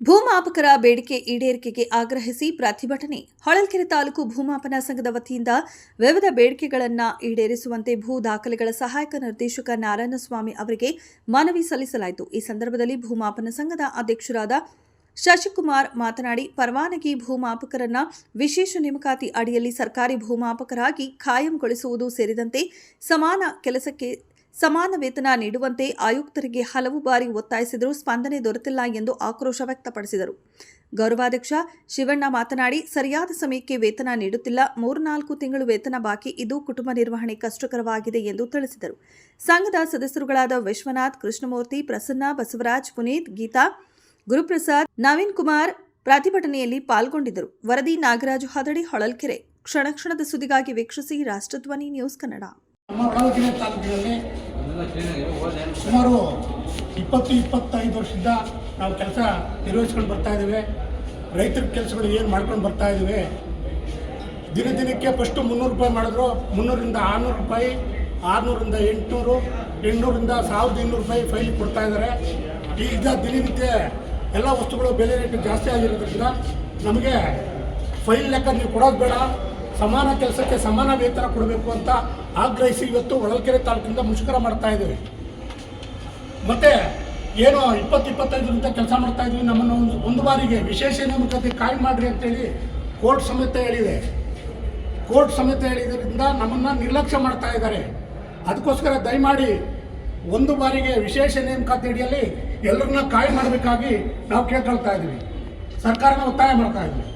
ಭೂಮಾಪಕರ ಬೇಡಿಕೆ ಈಡೇರಿಕೆಗೆ ಆಗ್ರಹಿಸಿ ಪ್ರತಿಭಟನೆ. ಹೊಳಲ್ಕೆರೆ ತಾಲೂಕು ಭೂಮಾಪನ ಸಂಘದ ವತಿಯಿಂದ ವಿವಿಧ ಬೇಡಿಕೆಗಳನ್ನು ಈಡೇರಿಸುವಂತೆ ಭೂ ದಾಖಲೆಗಳ ಸಹಾಯಕ ನಿರ್ದೇಶಕ ನಾರಾಯಣಸ್ವಾಮಿ ಅವರಿಗೆ ಮನವಿ ಸಲ್ಲಿಸಲಾಯಿತು. ಈ ಸಂದರ್ಭದಲ್ಲಿ ಭೂಮಾಪನ ಸಂಘದ ಅಧ್ಯಕ್ಷರಾದ ಶಶಿಕುಮಾರ್ ಮಾತನಾಡಿ, ಪರವಾನಗಿ ಭೂಮಾಪಕರನ್ನ ವಿಶೇಷ ನೇಮಕಾತಿ ಅಡಿಯಲ್ಲಿ ಸರ್ಕಾರಿ ಭೂಮಾಪಕರಾಗಿ ಖಾಯಂಗೊಳಿಸುವುದು ಸೇರಿದಂತೆ ಸಮಾನ ಕೆಲಸಕ್ಕೆ ಸಮಾನ ವೇತನ ನೀಡುವಂತೆ ಆಯುಕ್ತರಿಗೆ ಹಲವು ಬಾರಿ ಒತ್ತಾಯಿಸಿದರೂ ಸ್ಪಂದನೆ ದೊರೆತಿಲ್ಲ ಎಂದು ಆಕ್ರೋಶ ವ್ಯಕ್ತಪಡಿಸಿದರು. ಗೌರವಾಧ್ಯಕ್ಷ ಶಿವಣ್ಣ ಮಾತನಾಡಿ, ಸರಿಯಾದ ಸಮಯಕ್ಕೆ ವೇತನ ನೀಡುತ್ತಿಲ್ಲ, 3-4 ತಿಂಗಳು ವೇತನ ಬಾಕಿ ಇದ್ದು ಕುಟುಂಬ ನಿರ್ವಹಣೆ ಕಷ್ಟಕರವಾಗಿದೆ ಎಂದು ತಿಳಿಸಿದರು. ಸಂಘದ ಸದಸ್ಯರುಗಳಾದ ವಿಶ್ವನಾಥ್, ಕೃಷ್ಣಮೂರ್ತಿ, ಪ್ರಸನ್ನ, ಬಸವರಾಜ್, ಪುನೀತ್, ಗೀತಾ, ಗುರುಪ್ರಸಾದ್, ನವೀನ್ ಕುಮಾರ್ ಪ್ರತಿಭಟನೆಯಲ್ಲಿ ಪಾಲ್ಗೊಂಡಿದ್ದರು. ವರದಿ ನಾಗರಾಜು ಹದಡಿ, ಹೊಳಲ್ಕೆರೆ. ಕ್ಷಣ ಕ್ಷಣದ ಸುದ್ದಿಗಾಗಿ ವೀಕ್ಷಿಸಿ ರಾಷ್ಟ್ರಧ್ವನಿ ನ್ಯೂಸ್ ಕನ್ನಡ. ನಮ್ಮ ಹೊಳಲ್ಕೆರೆ ತಾಲೂಕಿನಲ್ಲಿ ಸುಮಾರು 20-25 ವರ್ಷದಿಂದ ನಾವು ಕೆಲಸ ನಿರ್ವಹಿಸ್ಕೊಂಡು ಬರ್ತಾ ಇದ್ದೇವೆ. ರೈತರ ಕೆಲಸಗಳು ಏನು ಮಾಡ್ಕೊಂಡು ಬರ್ತಾ ಇದ್ದೇವೆ. ದಿನಕ್ಕೆ ಫಸ್ಟು 300 ರೂಪಾಯಿ ಮಾಡಿದ್ರು, 300ರಿಂದ 600 ರೂಪಾಯಿ, 600ರಿಂದ 800, 800ರಿಂದ 1200 ರೂಪಾಯಿ ಫೈಲ್ ಕೊಡ್ತಾ ಇದ್ದಾರೆ. ಈಗ ದಿನನಿತ್ಯ ಎಲ್ಲ ವಸ್ತುಗಳು ಬೆಲೆ ರೇಟ್ ಜಾಸ್ತಿ ಆಗಿರೋದ್ರಿಂದ ನಮಗೆ ಫೈಲ್ ಲೆಕ್ಕ ನೀವು ಕೊಡೋದು ಬೇಡ, ಸಮಾನ ಕೆಲಸಕ್ಕೆ ಸಮಾನ ವೇತನ ಕೊಡಬೇಕು ಅಂತ ಆಗ್ರಹಿಸಿ ಇವತ್ತು ಹೊಳಲ್ಕೆರೆ ತಾಲೂಕಿನಿಂದ ಮುಷ್ಕರ ಮಾಡ್ತಾ ಇದ್ದೇವೆ. ಮತ್ತು ಏನೋ 20-25ರಿಂದ ಕೆಲಸ ಮಾಡ್ತಾ ಇದ್ವಿ, ನಮ್ಮನ್ನು ಒಂದು ಬಾರಿಗೆ ವಿಶೇಷ ನೇಮಕಾತಿ ಕಾಯಂ ಮಾಡಿರಿ ಅಂತೇಳಿ ಕೋರ್ಟ್ ಸಮೇತ ಹೇಳಿದೆ. ಕೋರ್ಟ್ ಸಮೇತ ಹೇಳಿದ್ರಿಂದ ನಮ್ಮನ್ನು ನಿರ್ಲಕ್ಷ್ಯ ಮಾಡ್ತಾ ಇದ್ದಾರೆ. ಅದಕ್ಕೋಸ್ಕರ ದಯಮಾಡಿ ಒಂದು ಬಾರಿಗೆ ವಿಶೇಷ ನೇಮಕಾತಿ ಅಡಿಯಲ್ಲಿ ಎಲ್ಲರನ್ನ ಕಾಯಂ ಮಾಡಬೇಕಾಗಿ ನಾವು ಕೇಳ್ಕೊಳ್ತಾ ಇದ್ದೀವಿ, ಸರ್ಕಾರನ ಒತ್ತಾಯ ಮಾಡ್ತಾ ಇದ್ದೀವಿ.